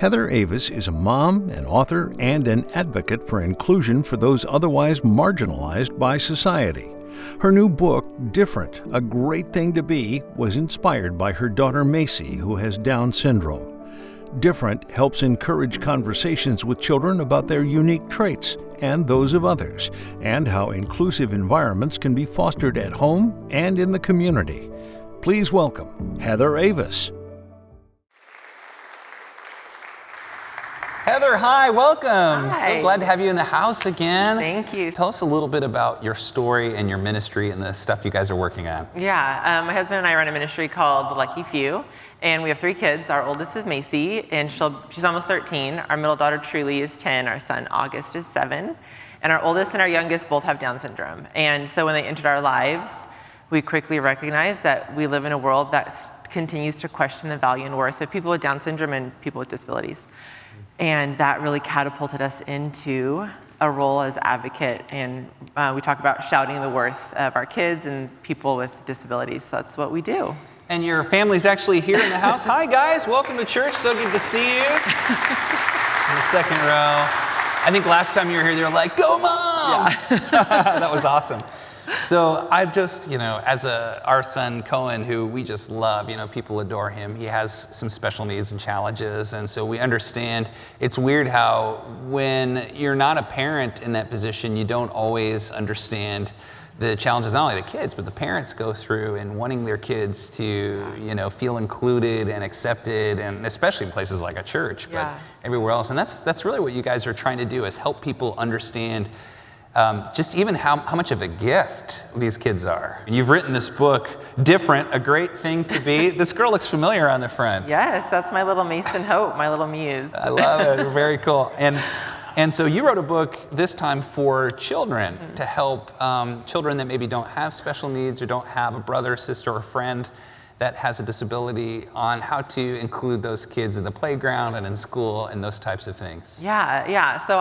Heather Avis is a mom, an author, and an advocate for inclusion for those otherwise marginalized by society. Her new book, Different, A Great Thing to Be, was inspired by her daughter Macy, who has Down syndrome. Different helps encourage conversations with children about their unique traits and those of others, and how inclusive environments can be fostered at home and in the community. Please welcome Heather Avis. Heather, hi, welcome. Hi. So glad to have you in the house again. Thank you. Tell us a little bit about your story and your ministry and the stuff you guys are working on. Yeah, my husband and I run a ministry called The Lucky Few, and we have 3 kids. Our oldest is Macy, and she's almost 13. Our middle daughter, Truly, is 10. Our son, August, is 7. And our oldest and our youngest both have Down syndrome. And so when they entered our lives, we quickly recognized that we live in a world that continues to question the value and worth of people with Down syndrome and people with disabilities. And that really catapulted us into a role as advocate. And we talk about shouting the worth of our kids and people with disabilities. So that's what we do. And your family's actually here in the house. Hi, guys. Welcome to church. So good to see you. In the second row. I think last time you were here, they were like, "Go, Mom!" Yeah. That was awesome. So I just, as our son Cohen, who we just love, people adore him. He has some special needs and challenges. And so we understand it's weird how when you're not a parent in that position, you don't always understand the challenges not only the kids, but the parents go through in wanting their kids to, feel included and accepted, and especially in places like a church, but everywhere else. And that's really what you guys are trying to do, is help people understand just even how much of a gift these kids are. You've written this book, Different, A Great Thing to Be. This girl looks familiar on the front. Yes, that's my little Mason Hope, my little muse. I love it. Very cool. And so you wrote a book this time for children, to help children that maybe don't have special needs or don't have a brother, sister, or friend that has a disability, on how to include those kids in the playground and in school and those types of things. Yeah. So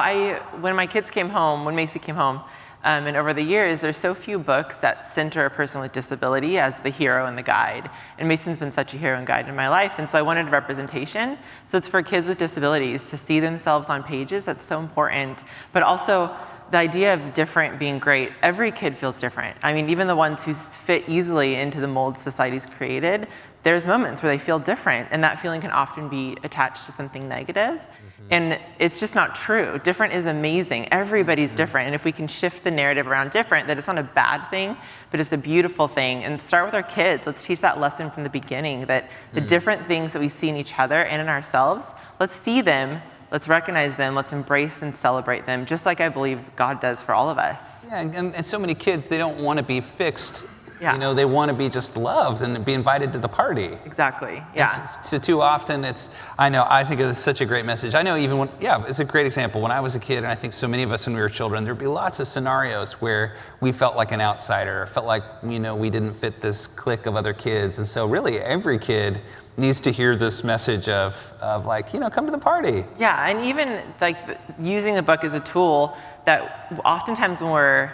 when Macy came home, and over the years, there's so few books that center a person with disability as the hero and the guide. And Mason's been such a hero and guide in my life, and so I wanted representation. So it's for kids with disabilities to see themselves on pages. That's so important. But also, the idea of different being great. Every kid feels different. I mean, even the ones who fit easily into the mold society's created, there's moments where they feel different, and that feeling can often be attached to something negative. And it's just not true. Different is amazing. Everybody's different. And if we can shift the narrative around different, that it's not a bad thing, but it's a beautiful thing. And start with our kids. Let's teach that lesson from the beginning, that the different things that we see in each other and in ourselves, let's see them, let's recognize them, let's embrace and celebrate them, just like I believe God does for all of us. Yeah, and so many kids, they don't want to be fixed. Yeah. They want to be just loved and be invited to the party. Exactly, yeah. So too often I think it's such a great message. I know even it's a great example. When I was a kid, and I think so many of us when we were children, there'd be lots of scenarios where we felt like an outsider, felt like, we didn't fit this clique of other kids. And so really every kid needs to hear this message of come to the party. Yeah, and even using the book as a tool that oftentimes when we're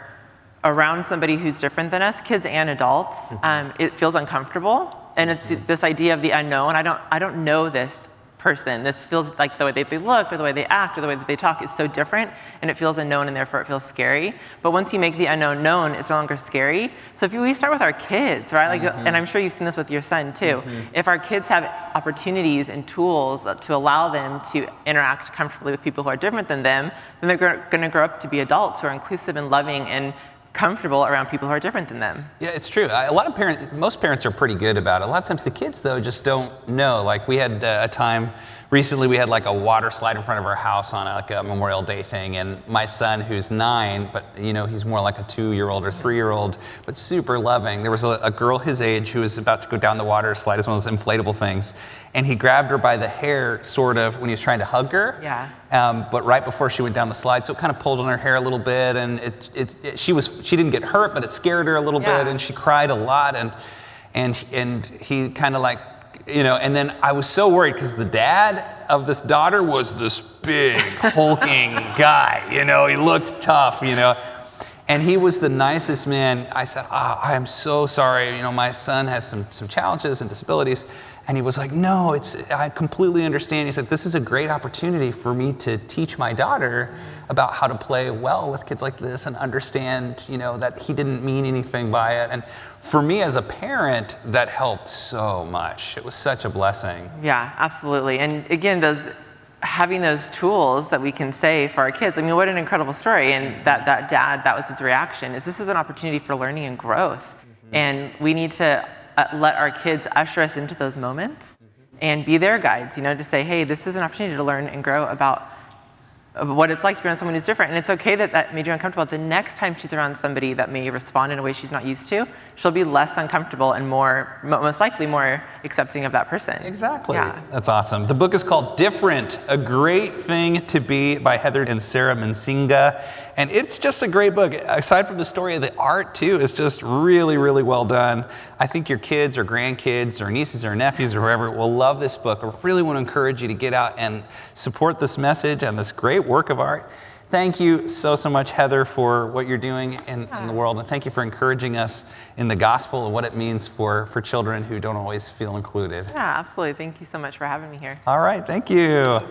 around somebody who's different than us, kids and adults, it feels uncomfortable. And it's this idea of the unknown. I don't know this person. This feels like the way they look or the way they act or the way that they talk is so different, and it feels unknown, and therefore it feels scary. But once you make the unknown known, it's no longer scary. So if we start with our kids, right? And I'm sure you've seen this with your son too. If our kids have opportunities and tools to allow them to interact comfortably with people who are different than them, then they're going to grow up to be adults who are inclusive and loving and comfortable around people who are different than them. Yeah, it's true. Most parents are pretty good about it. A lot of times the kids, though, just don't know. Like we had a time recently, we had like a water slide in front of our house on a Memorial Day thing, and my son, who's 9, but he's more like a 2-year-old or 3-year-old, but super loving. There was a girl his age who was about to go down the water slide. It's one of those inflatable things, and he grabbed her by the hair, sort of, when he was trying to hug her. Yeah. But right before she went down the slide, so it kind of pulled on her hair a little bit, and she didn't get hurt, but it scared her a little bit, and she cried a lot, and he kind of and then I was so worried because the dad of this daughter was this big, hulking guy, he looked tough, and he was the nicest man. I said, I am so sorry, my son has some challenges and disabilities. And he was like, no, I completely understand. He said, this is a great opportunity for me to teach my daughter about how to play well with kids like this and understand, that he didn't mean anything by it. And for me as a parent, that helped so much. It was such a blessing. Yeah, absolutely. And again, having those tools that we can say for our kids. I mean, what an incredible story. And that dad, that was his reaction, this is an opportunity for learning and growth. And we need to let our kids usher us into those moments and be their guides, to say, hey, this is an opportunity to learn and grow about what it's like to be around someone who's different. And it's okay that made you uncomfortable. The next time she's around somebody that may respond in a way she's not used to, she'll be less uncomfortable and most likely more accepting of that person. Exactly. Yeah. That's awesome. The book is called Different, A Great Thing to Be by Heather and Sarah Mansinga. And it's just a great book. Aside from the story, the art too is just really, really well done. I think your kids or grandkids or nieces or nephews or whoever will love this book. I really want to encourage you to get out and support this message and this great work of art. Thank you so much, Heather, for what you're doing in the world. And thank you for encouraging us in the gospel and what it means for children who don't always feel included. Yeah, absolutely. Thank you so much for having me here. All right. Thank you.